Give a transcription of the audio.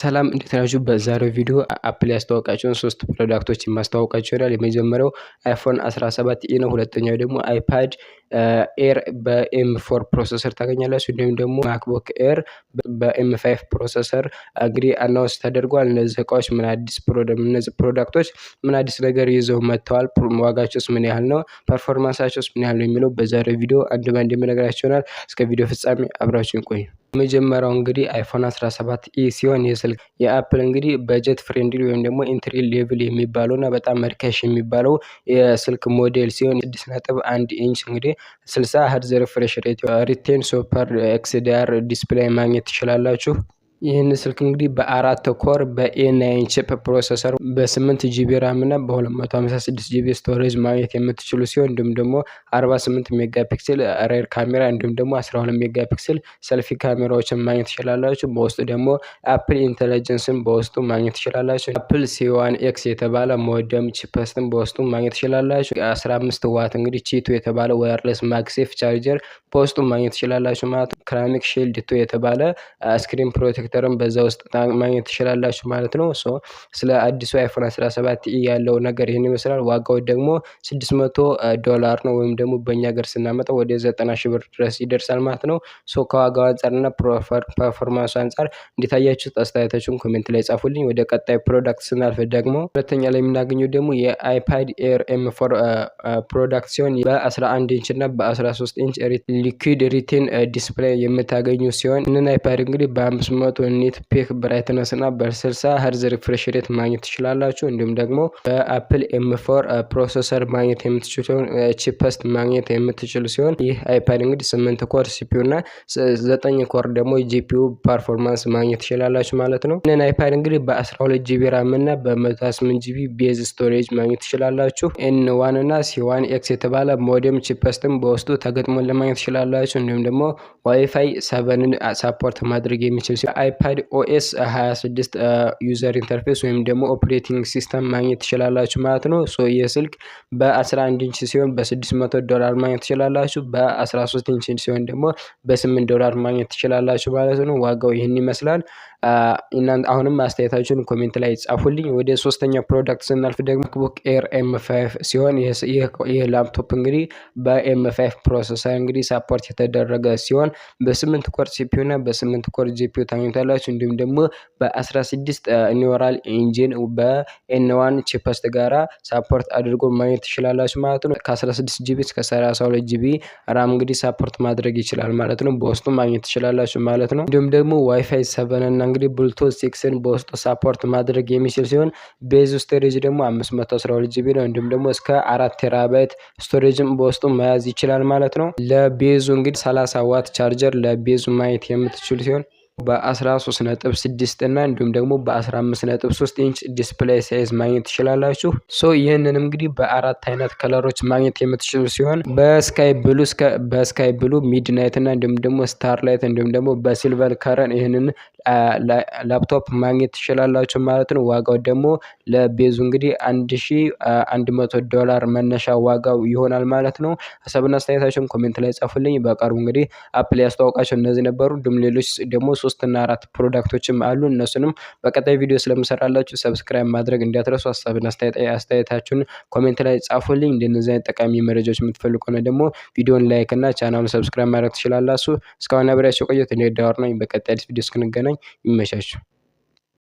ሰላም እንዴት ናችሁ? በዛሬው ቪዲዮ አፕል ያስተዋወቃቸውን 3 ፕሮዳክቶችን ማስተዋወቃችሁ ይሆናል። የመጀመሪያው አይፎን 17 ኢ ነው። ሁለተኛው ደግሞ አይፓድ ኤር በኤም4 ፕሮሰሰር ታገኛላችሁ። እንዲሁም ደግሞ ማክቡክ ኤር በኤም5 ፕሮሰሰር እንግዲህ አናውንስ ተደርጓል። እነዚህ እቃዎች እነዚህ ፕሮዳክቶች ምን አዲስ ነገር ይዘው መጥተዋል፣ ዋጋቸውስ ምን ያህል ነው፣ ፐርፎርማንሳቸውስ ምን ያህል ነው የሚለው በዛሬው ቪዲዮ አንድ ባንድ የምነግራችሁ ይሆናል። እስከ ቪዲዮ ፍጻሜ አብራችሁን ቆዩ። የመጀመሪያው እንግዲህ አይፎን 17 ኢ ሲሆን የስልክ የአፕል እንግዲህ በጀት ፍሬንድሊ ወይም ደግሞ ኢንትሪ ሌቭል የሚባለውና በጣም ርካሽ የሚባለው የስልክ ሞዴል ሲሆን 6.1 ኢንች እንግዲህ 60 ሄርዝ ሪፍሬሽ ሬት ሪቴን ሱፐር ኤክስዲአር ዲስፕሌይ ማግኘት ትችላላችሁ። ይህን ስልክ እንግዲህ በ4 ኮር በኤ9 ቺፕ ፕሮሰሰር በ8 ጂቢ ራም እና በ256 ጂቢ ስቶሬጅ ማግኘት የምትችሉ ሲሆን እንዲሁም ደግሞ 48 ሜጋ ፒክሰል ሬር ካሜራ እንዲሁም ደግሞ 12 ሜጋ ፒክሰል ሰልፊ ካሜራዎችን ማግኘት ትችላላችሁ። በውስጡ ደግሞ አፕል ኢንተለጀንስን በውስጡ ማግኘት ትችላላችሁ። አፕል C1 ኤክስ የተባለ ሞደም ቺፕስትን በውስጡ ማግኘት ትችላላችሁ። 15 ዋት እንግዲህ ቺቱ የተባለ ዋየርለስ ማግሴፍ ቻርጀር በውስጡ ማግኘት ትችላላችሁ ማለት ነው። ክራሚክ ሺልድ 2 የተባለ ስክሪን ፕሮቴክተርም በዛ ውስጥ ማግኘት ትችላላችሁ ማለት ነው። ስለ አዲሱ አይፎን 17 ኢ ያለው ነገር ይሄን ይመስላል። ዋጋው ደግሞ $600 ነው ወይም ደግሞ በእኛ ሀገር ስናመጣው ወደ 90 ሺህ ብር ድረስ ይደርሳል ማለት ነው። ከዋጋው አንጻርና ፐርፎርማንስ አንጻር እንዲታያችሁት አስተያየታችሁን ኮሜንት ላይ ጻፉልኝ። ወደ ቀጣይ ፕሮዳክት ስናልፍ ደግሞ ሁለተኛ ላይ የምናገኘው ደግሞ የአይፓድ ኤር ኤም4 ፕሮዳክት ሲሆን በ11 ኢንች እና በ13 ኢንች ሊኩዊድ ሪቴን ዲስፕሌይ የምታገኙ ሲሆን እንን አይፓድ እንግዲህ በ500 ኒት ፒክ ብራይትነስ እና በ60 ሄርዝ ሪፍሬሽ ሬት ማግኘት ትችላላችሁ። እንዲሁም ደግሞ በአፕል ኤም4 ፕሮሰሰር ማግኘት የምትችሉ ሲሆን ቺፕስት ማግኘት የምትችሉ ሲሆን ይህ አይፓድ እንግዲህ 8 ኮር ሲፒዩ እና 9 ኮር ደግሞ ጂፒዩ ፐርፎርማንስ ማግኘት ትችላላችሁ ማለት ነው። እንን አይፓድ እንግዲህ በ12 ጂቢ ራም እና በ128 ጂቢ ቤዝ ስቶሬጅ ማግኘት ትችላላችሁ። ኤን1 እና C1 ኤክስ የተባለ ሞዴም ቺፕስትም በውስጡ ተገጥሞ ለማግኘት ትችላላችሁ። እንዲሁም ደግሞ ዋይፋይ 7ን ሳፖርት ማድረግ የሚችል ሲሆን አይፓድ ኦኤስ 26 ዩዘር ኢንተርፌስ ወይም ደግሞ ኦፕሬቲንግ ሲስተም ማግኘት ትችላላችሁ ማለት ነው። ይህ ስልክ በ11 ኢንች ሲሆን $600 ማግኘት ትችላላችሁ። በ13 ኢንች ሲሆን ደግሞ $8 ማግኘት ትችላላችሁ ማለት ነው። ዋጋው ይህን ይመስላል። እናንተ አሁንም አስተያየታችሁን ኮሜንት ላይ ጻፉልኝ። ወደ ሶስተኛው ፕሮዳክት ስናልፍ ደግሞ ማክቡክ ኤር ኤም5 ሲሆን ይህ ላፕቶፕ እንግዲህ በኤም5 ፕሮሰሰር እንግዲህ ሳፖርት የተደረገ ሲሆን በ8 ኮር ሲፒዩ እና በ8 ኮር ጂፒዩ ታገኙታላችሁ። እንዲሁም ደግሞ በ16 ኒውራል ኢንጂን በኤን1 ቺፕስት ጋራ ሳፖርት አድርጎ ማግኘት ትችላላችሁ ማለት ነው። ከ16 ጂቢ እስከ 32 ጂቢ ራም እንግዲህ ሳፖርት ማድረግ ይችላል ማለት ነው። በውስጡ ማግኘት ትችላላችሁ ማለት ነው። እንዲሁም ደግሞ ዋይፋይ 7 እና እንግዲህ ብሉቱዝ 6ን በውስጡ ሳፖርት ማድረግ የሚችል ሲሆን ቤዝ ስቶሬጅ ደግሞ 512 ጂቢ ነው። እንዲሁም ደግሞ እስከ 4 ቴራባይት ስቶሬጅም በውስጡ መያዝ ይችላል ማለት ነው። ለቤዙ እንግዲህ 30 ዋት ቻርጀር ለቤዙ ማየት የምትችሉ ሲሆን በ13.6 እና እንዲሁም ደግሞ በ15.3 ኢንች ዲስፕሌይ ሳይዝ ማግኘት ትችላላችሁ። ይህንን እንግዲህ በአራት አይነት ከለሮች ማግኘት የምትችሉ ሲሆን በስካይ ብሉ ሚድናይት እና እንዲሁም ደግሞ ስታርላይት እንዲሁም ደግሞ በሲልቨር ከረን ይህንን ላፕቶፕ ማግኘት ትችላላችሁ ማለት ነው። ዋጋው ደግሞ ለቤዙ እንግዲህ $1100 መነሻ ዋጋው ይሆናል ማለት ነው። ሀሳብና አስተያየታችሁን ኮሜንት ላይ ጻፉልኝ። በቅርቡ እንግዲህ አፕል ያስተዋወቃቸው እነዚህ ነበሩ። እንዲሁም ሌሎች ደግሞ 3 እና 4 ፕሮዳክቶችም አሉ። እነሱንም በቀጣይ ቪዲዮ ስለምሰራላችሁ ሰብስክራይብ ማድረግ እንዳትረሱ። ሀሳብና አስተያየታችሁን ኮሜንት ላይ ጻፉልኝ። እንደነዚህ አይነት ጠቃሚ መረጃዎች የምትፈልጉ ከሆነ ደግሞ ቪዲዮን ላይክ እና ቻናሉን ሰብስክራይብ ማድረግ ትችላላችሁ። እስካሁን አብሬያችሁ ቆየሁት። እኔ ዳዋር ነኝ። በቀጣይ ቪዲዮ እስክንገናኝ ይመቻችሁ።